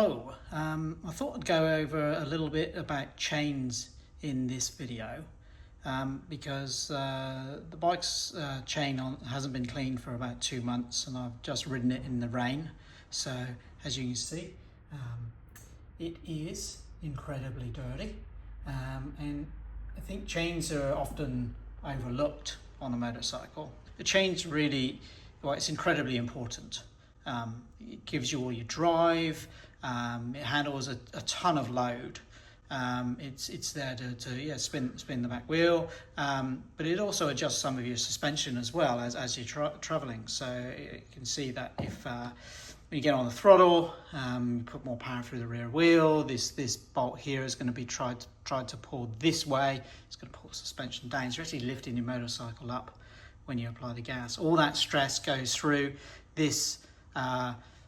Hello, I thought I'd go over a little bit about chains in this video because the bike's chain hasn't been cleaned for about 2 months and I've just ridden it in the rain. So as you can see, it is incredibly dirty and I think chains are often overlooked on a motorcycle. The chain's really, well, it's incredibly important. It gives you all your drive. It handles a ton of load. It's there to spin the back wheel, but it also adjusts some of your suspension as well as you're traveling. So you can see that if when you get on the throttle, you put more power through the rear wheel. This bolt here is going to be tried to pull this way. It's going to pull the suspension down. So you're actually lifting your motorcycle up when you apply the gas. All that stress goes through this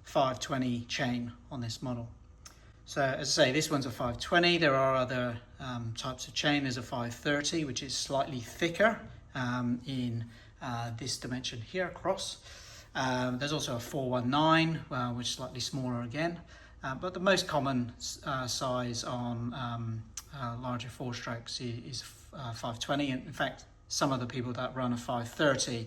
520 chain on this model. So as I say, this one's a 520. There are other types of chain. There's a 530, which is slightly thicker in this dimension here across. There's also a 419, which is slightly smaller again. But the most common size on larger four strokes is 520. And in fact, some of the people that run a 530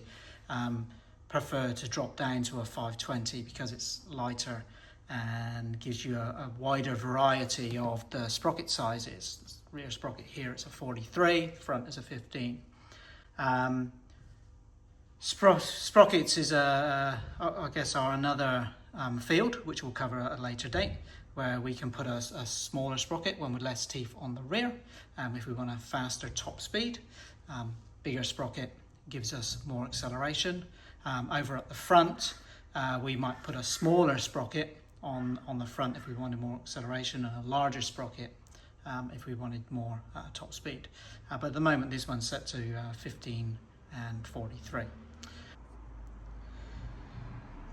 prefer to drop down to a 520 because it's lighter and gives you a wider variety of the sprocket sizes. The rear sprocket here, it's a 43, front is a 15. Sprockets is I guess are another field which we'll cover at a later date, where we can put a smaller sprocket, one with less teeth on the rear, if we want a faster top speed. Bigger sprocket gives us more acceleration. Over at the front, we might put a smaller sprocket on the front if we wanted more acceleration, and a larger sprocket if we wanted more top speed. But at the moment, this one's set to 15 and 43.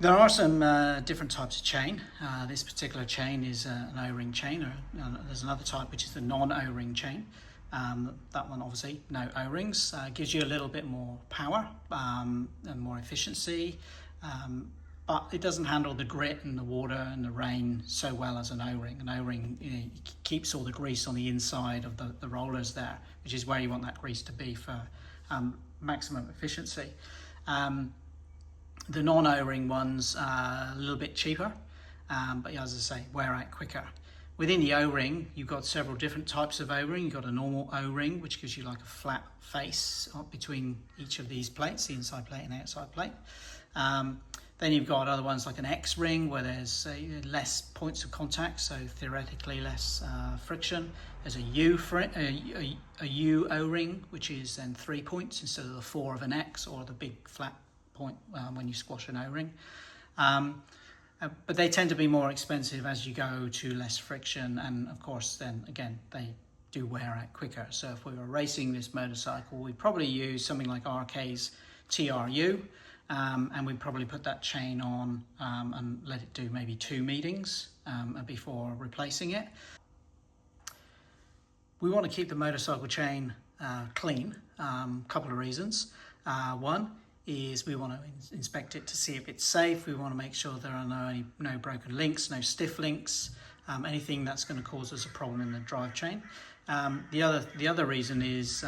There are some different types of chain. This particular chain is an O-ring chain. There's another type which is the non-O-ring chain. That one obviously no O-rings, gives you a little bit more power and more efficiency, but it doesn't handle the grit and the water and the rain so well as an O-ring. An O-ring, keeps all the grease on the inside of the rollers there, which is where you want that grease to be for maximum efficiency. The non-O-ring ones are a little bit cheaper, but as I say, wear out quicker. Within the O-ring, you've got several different types of O-ring. You've got a normal O-ring, which gives you like a flat face between each of these plates, the inside plate and outside plate. Then you've got other ones like an X-ring, where there's less points of contact, so theoretically less friction. There's a U O-ring, which is then 3 points instead of the 4 of an X or the big flat point when you squash an O-ring. But they tend to be more expensive as you go to less friction, and of course then again they do wear out quicker. So if we were racing this motorcycle, we'd probably use something like RK's TRU, and we'd probably put that chain on and let it do maybe 2 meetings before replacing it. We want to keep the motorcycle chain clean, couple of reasons. One is we want to inspect it to see if it's safe. We want to make sure there are no broken links, no stiff links, anything that's going to cause us a problem in the drive chain. The other reason is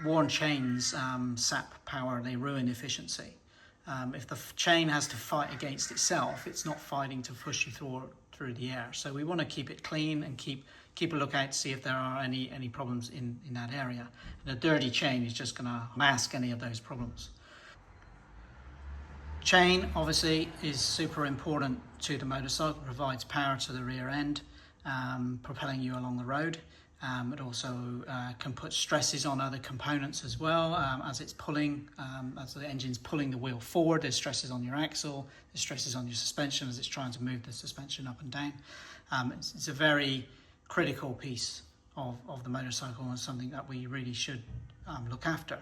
worn chains sap power, they ruin efficiency. If the chain has to fight against itself, it's not fighting to push you through the air. So we want to keep it clean and keep a lookout to see if there are any problems in that area. And a dirty chain is just going to mask any of those problems. Chain obviously is super important to the motorcycle. It provides power to the rear end, propelling you along the road. It also can put stresses on other components as well, as it's pulling, as the engine's pulling the wheel forward. There's stresses on your axle, there's stresses on your suspension as it's trying to move the suspension up and down. It's a very critical piece of the motorcycle and something that we really should look after.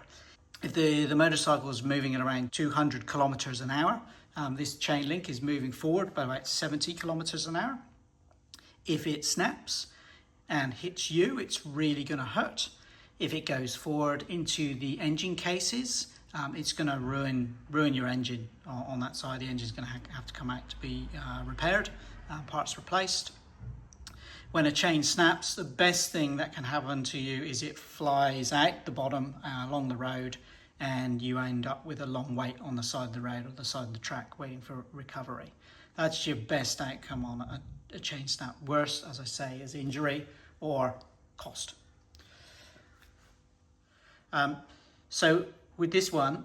If the motorcycle is moving at around 200 kilometers an hour, this chain link is moving forward by about 70 kilometers an hour. If it snaps and hits you, it's really going to hurt. If it goes forward into the engine cases, it's going to ruin your engine on that side. The engine's going to have to come out to be repaired, parts replaced. When a chain snaps, the best thing that can happen to you is it flies out the bottom along the road, and you end up with a long wait on the side of the road or the side of the track waiting for recovery. That's your best outcome on a chain snap. Worse, as I say, is injury or cost. So with this one,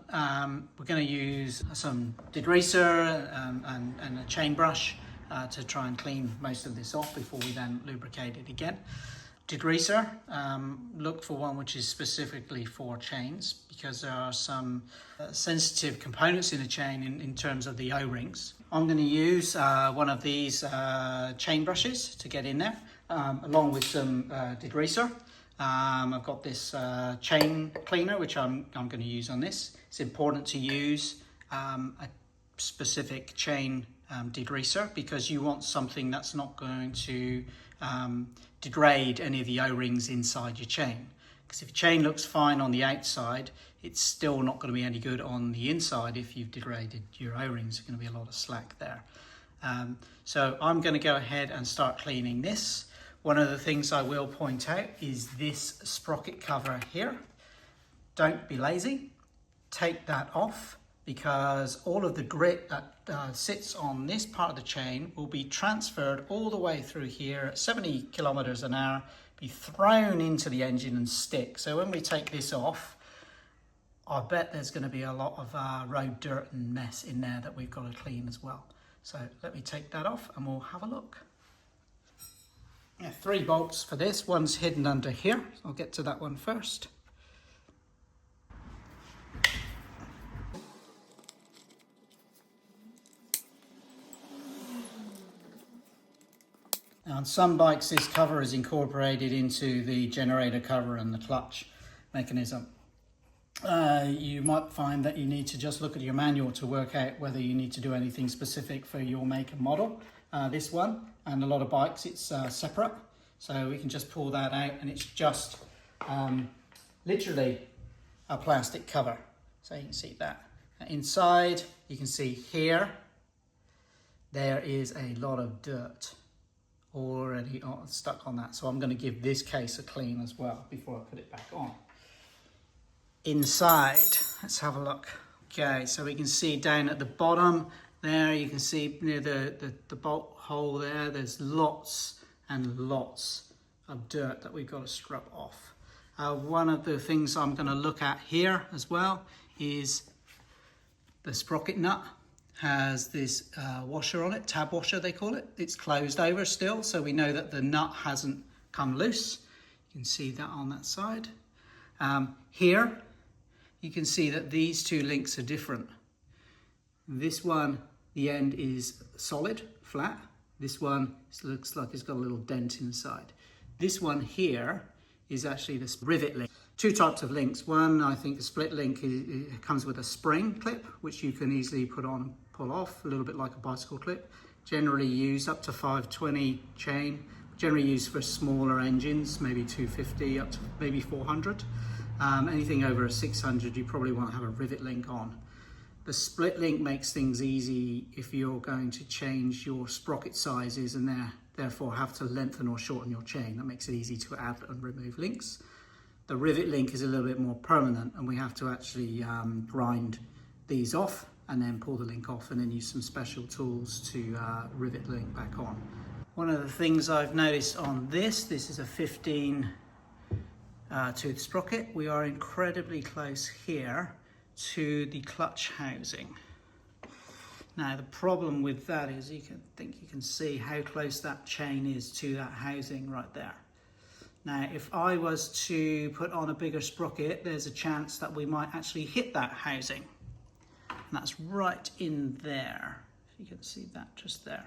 we're going to use some degreaser and a chain brush to try and clean most of this off before we then lubricate it again. Degreaser, look for one which is specifically for chains, because there are some sensitive components in a chain in terms of the O-rings. I'm going to use one of these chain brushes to get in there, along with some degreaser. I've got this chain cleaner which I'm going to use on this. It's important to use a specific chain degreaser, because you want something that's not going to degrade any of the O-rings inside your chain. Because if your chain looks fine on the outside, it's still not going to be any good on the inside. If you've degraded your O-rings, there's going to be a lot of slack there. So I'm going to go ahead and start cleaning this. One of the things I will point out is this sprocket cover here. Don't be lazy, take that off, because all of the grit that sits on this part of the chain will be transferred all the way through here at 70 kilometers an hour, be thrown into the engine and stick. So when we take this off, I bet there's going to be a lot of road dirt and mess in there that we've got to clean as well. So let me take that off and we'll have a look. 3 bolts for this. One's hidden under here. I'll get to that one first. Now, on some bikes, this cover is incorporated into the generator cover and the clutch mechanism. You might find that you need to just look at your manual to work out whether you need to do anything specific for your make and model. This one, and a lot of bikes, it's separate. So we can just pull that out, and it's just literally a plastic cover. So you can see that. Inside, you can see here, there is a lot of dirt already stuck on that. So I'm going to give this case a clean as well before I put it back on. Inside, let's have a look. Okay, so we can see down at the bottom there, you can see near the bolt hole there, there's lots and lots of dirt that we've got to scrub off. One of the things I'm going to look at here as well is the sprocket nut. Has this washer on it, tab washer they call it. It's closed over still, so we know that the nut hasn't come loose. You can see that on that side. Here, you can see that these 2 links are different. This one, the end is solid, flat. This one looks like it's got a little dent inside. This one here is actually this rivet link. 2 types of links. One, I think the split link it comes with a spring clip, which you can easily put on and pull off, a little bit like a bicycle clip. Generally used up to 520 chain, generally used for smaller engines, maybe 250 up to maybe 400. Anything over a 600, you probably want to have a rivet link on. The split link makes things easy if you're going to change your sprocket sizes and therefore have to lengthen or shorten your chain. That makes it easy to add and remove links. The rivet link is a little bit more permanent, and we have to actually grind these off and then pull the link off and then use some special tools to rivet the link back on. One of the things I've noticed on this is a 15 tooth sprocket. We are incredibly close here to the clutch housing. Now the problem with that is you can see how close that chain is to that housing right there. Now if I was to put on a bigger sprocket, there's a chance that we might actually hit that housing. And that's right in there. If you can see that just there.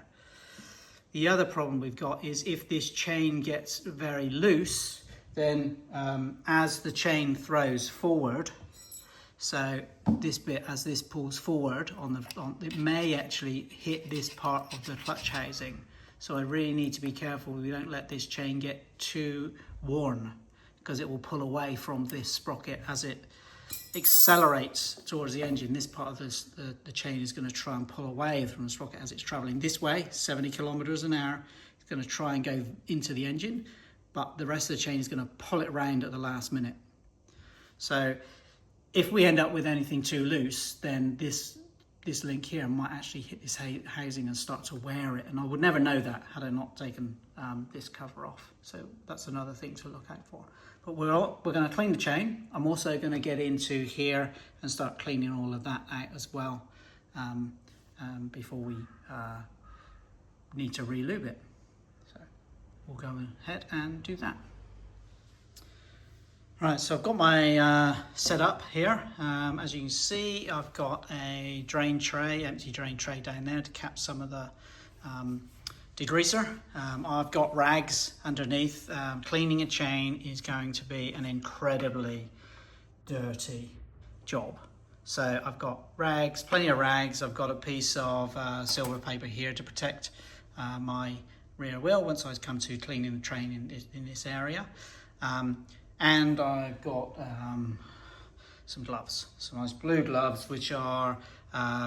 The other problem we've got is if this chain gets very loose, then as the chain throws forward, so this bit, as this pulls forward, it may actually hit this part of the clutch housing. So I really need to be careful we don't let this chain get too worn, because it will pull away from this sprocket as it accelerates towards the engine, this part of the chain is going to try and pull away from the sprocket as it's traveling this way, 70 kilometers an hour. It's going to try and go into the engine, but the rest of the chain is going to pull it around at the last minute. So if we end up with anything too loose, then this link here might actually hit this housing and start to wear it. And I would never know that had I not taken this cover off. So that's another thing to look out for. But we're going to clean the chain. I'm also going to get into here and start cleaning all of that out as well before we need to re-lube it. So we'll go ahead and do that. Right, so I've got my setup here. As you can see, I've got a drain tray, empty drain tray down there to cap some of the degreaser. I've got rags underneath. Cleaning a chain is going to be an incredibly dirty job. So I've got rags, plenty of rags. I've got a piece of silver paper here to protect my rear wheel once I come to cleaning the train in this area. And I've got some gloves, some nice blue gloves, which are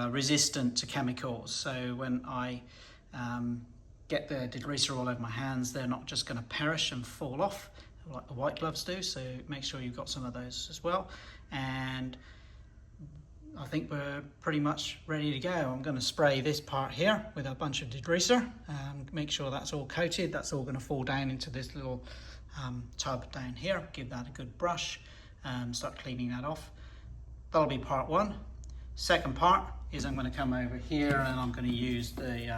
resistant to chemicals. So when I get the degreaser all over my hands, they're not just going to perish and fall off like the white gloves do. So make sure you've got some of those as well. And I think we're pretty much ready to go. I'm going to spray this part here with a bunch of degreaser and make sure that's all coated. That's all going to fall down into this little tub down here. Give that a good brush and start cleaning that off. That'll be part one. Second part is I'm going to come over here and I'm going to use the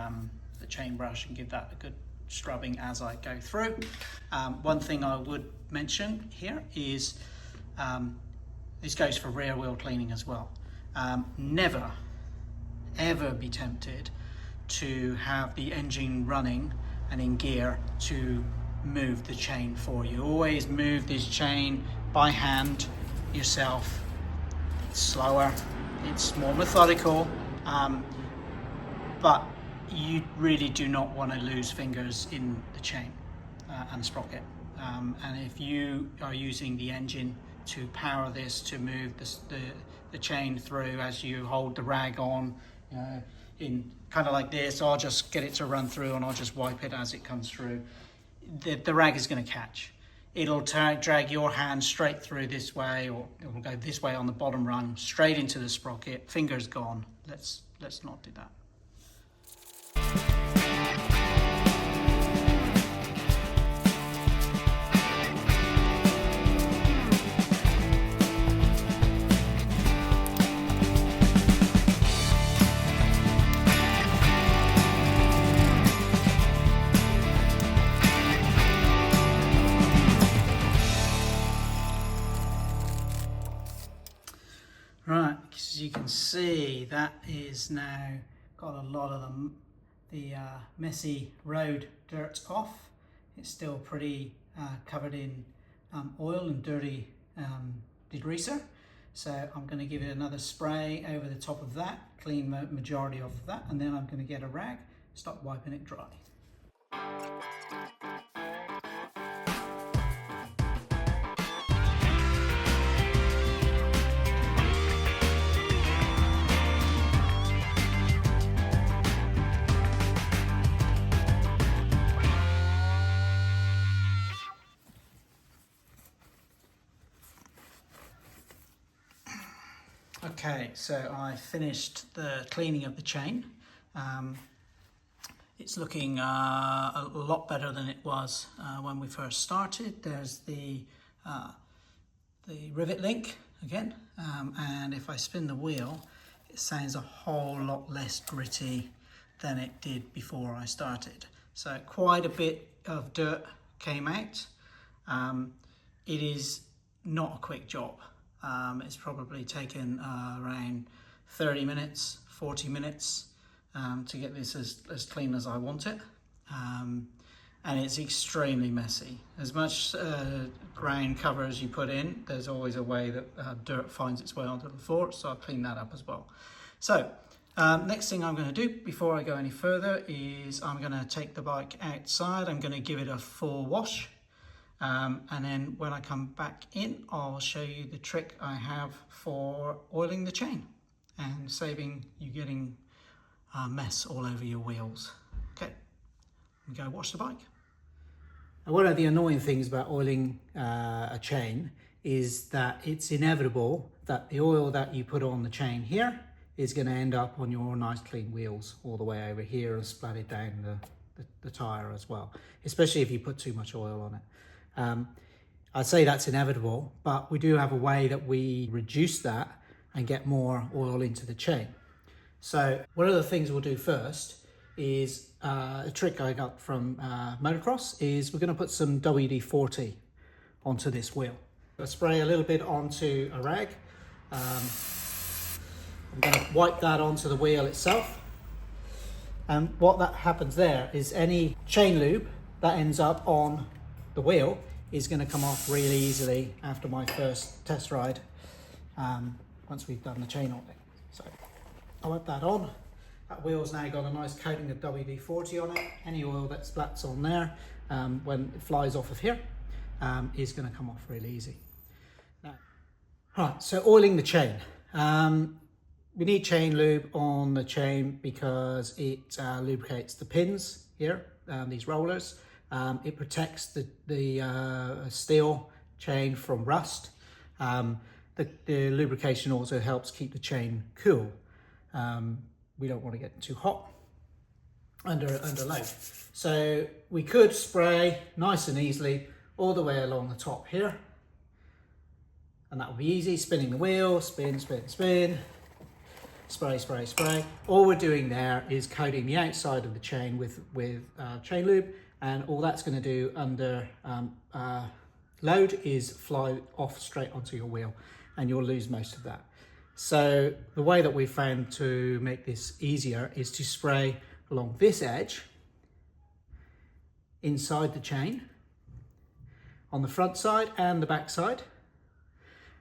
chain brush and give that a good scrubbing as I go through. One thing I would mention here is this goes for rear wheel cleaning as well. Never ever be tempted to have the engine running and in gear to move the chain for you. Always move this chain by hand yourself. It's slower, it's more methodical, but you really do not want to lose fingers in the chain and sprocket. And if you are using the engine to power this, to move the chain through as you hold the rag on, in kind of like this, I'll just get it to run through and I'll just wipe it as it comes through. The rag is going to catch. It'll drag your hand straight through this way, or it will go this way on the bottom rung, straight into the sprocket. Fingers gone. Let's not do that. Right, as you can see, that is now got a lot of the messy road dirt off. It's still pretty covered in oil and dirty degreaser. So I'm going to give it another spray over the top of that, clean the majority of that, and then I'm going to get a rag, start wiping it dry. Okay, so I finished the cleaning of the chain. It's looking a lot better than it was when we first started. There's the rivet link again, and if I spin the wheel, it sounds a whole lot less gritty than it did before I started. So quite a bit of dirt came out. It is not a quick job. It's probably taken around 30 minutes, 40 minutes to get this as clean as I want it. And it's extremely messy. As much ground cover as you put in, there's always a way that dirt finds its way onto the floor, so I'll clean that up as well. So next thing I'm going to do before I go any further is I'm going to take the bike outside. I'm going to give it a full wash. And then when I come back in, I'll show you the trick I have for oiling the chain and saving you getting a mess all over your wheels. Okay, go wash the bike. One of the annoying things about oiling a chain is that it's inevitable that the oil that you put on the chain here is going to end up on your nice clean wheels all the way over here and splattered down the tyre as well, especially if you put too much oil on it. I'd say that's inevitable, but we do have a way that we reduce that and get more oil into the chain. So one of the things we'll do first is a trick I got from motocross is we're going to put some WD-40 onto this wheel. I'll spray a little bit onto a rag. I'm going to wipe that onto the wheel itself. And what that happens there is any chain lube that ends up on the wheel is going to come off really easily after my first test ride, once we've done the chain oiling. So I wipe that on. That wheel's now got a nice coating of WD-40 on it. Any oil that splats on there when it flies off of here is going to come off really easy. Now, right, so oiling the chain. We need chain lube on the chain because it lubricates the pins here, these rollers. It protects the steel chain from rust. The lubrication also helps keep the chain cool. We don't want to get too hot under load. So we could spray nice and easily all the way along the top here. And that will be easy, spinning the wheel, spin, spin, spin, spray, spray, spray. All we're doing there is coating the outside of the chain with chain lube, and all that's going to do under load is fly off straight onto your wheel, and you'll lose most of that. So the way that we've found to make this easier is to spray along this edge, inside the chain, on the front side and the back side,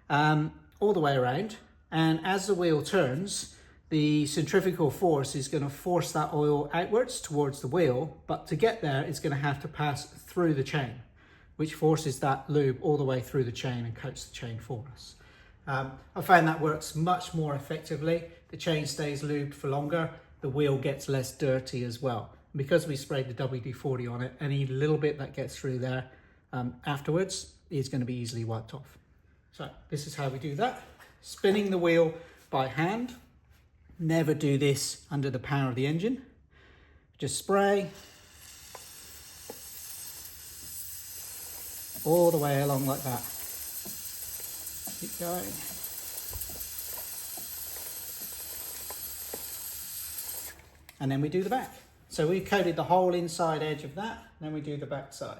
all the way around. And as the wheel turns, the centrifugal force is going to force that oil outwards towards the wheel, but to get there, it's going to have to pass through the chain, which forces that lube all the way through the chain and coats the chain for us. I found that works much more effectively. The chain stays lubed for longer, the wheel gets less dirty as well. And because we sprayed the WD-40 on it, any little bit that gets through there afterwards is going to be easily wiped off. So this is how we do that. Spinning the wheel by hand. Never do this under the power of the engine. Just spray all the way along like that. Keep going. And then we do the back. So we've coated the whole inside edge of that, then we do the back side.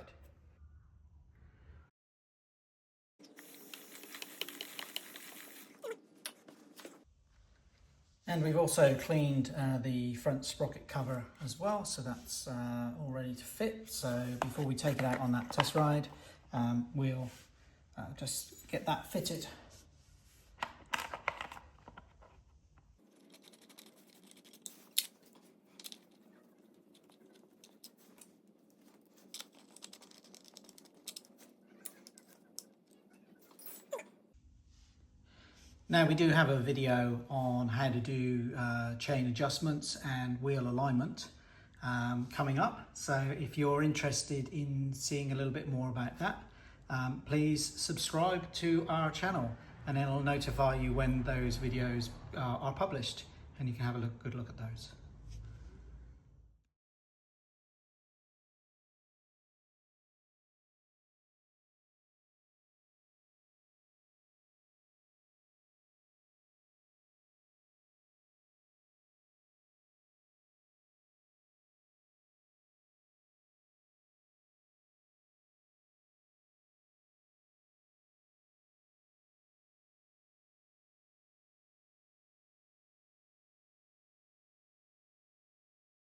And we've also cleaned the front sprocket cover as well, so that's all ready to fit. So before we take it out on that test ride, we'll just get that fitted. Now we do have a video on how to do chain adjustments and wheel alignment coming up. So if you're interested in seeing a little bit more about that, please subscribe to our channel and it'll notify you when those videos are published, and you can have a good look at those.